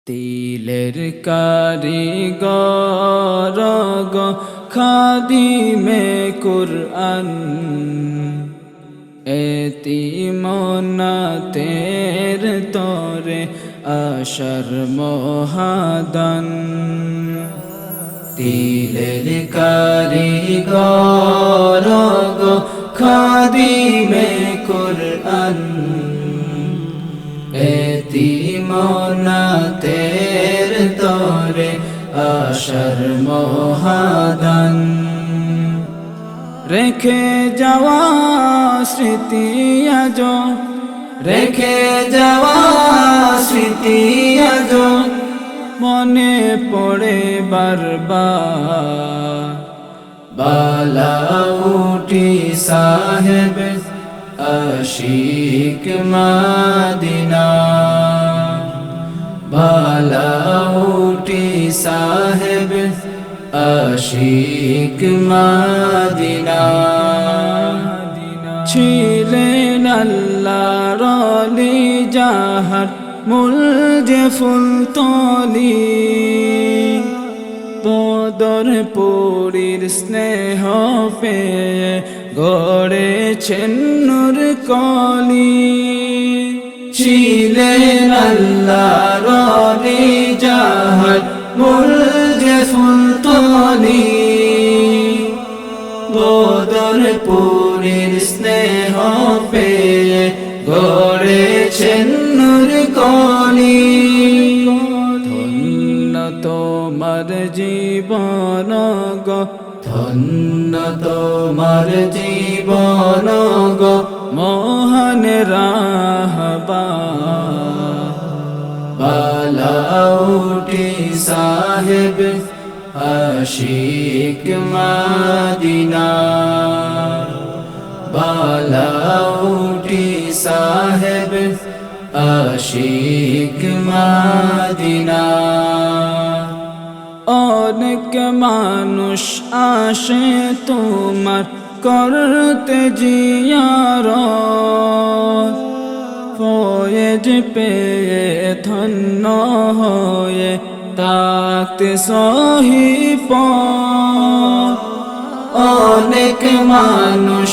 তিলের কারিগর গো খাদিমে কুরআন এতিমনাতের তরে আশার মহাদান তিলের কারিগর গো খাদিমে কুরআন এতিমনাতের তরে আশার মহাদান রেখে যাওয়া স্মৃতি আজ রেখে যাওয়া স্মৃতি আজ মনে পড়ে বারবার বালাউটি সাহেব আশিক মদিনা বালাউটি সাহেব আশিক মদিনা ছিলেন আল্লাহর ওলি যাহার মূল যে ফুলতলি বদরপুরীর স্নেহ পেয়ে গড়েছেন নূর কলি ছিলেন আল্লাহর ওলি যাহার মূল যে ফুলতলি বদরপুরীর স্নেহ পেয়ে গড়েছেন নূর কলি ধন্য তোমার জীবন গো ধন্য তোমার জীবন গো মোহন রাহবা বালাউটি সাহেব আশিক মদিনা বালাউটি সাহেব আশিক মদিনা অনেক মানুষ আসে তোমার করতে জিয়ারত ফয়েজ পেয়ে ধন্য হয়ে তাকতে সহিপ অনেক মানুষ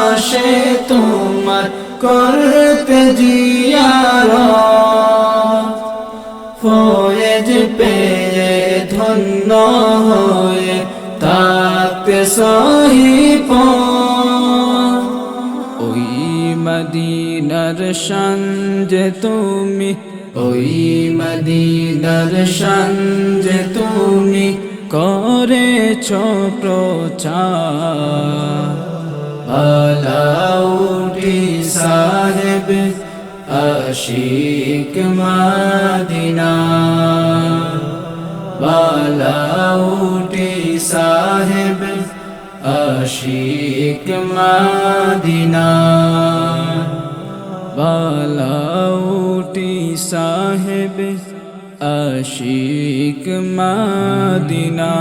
আসে তোমার করতে জিয়ারত ফয়েজ পেয়ে ধন্য হয়ে তাকতে সহিপ ওই মদিনার শান যে তুমি ওই মদিনার শান যে তুমি করেছ প্রচার বালাউটি সাহেব আশিক মদিনা বালাউটি সাহেব আশিক মদিনা বালাউটি সাহেব আশিক মদিনা।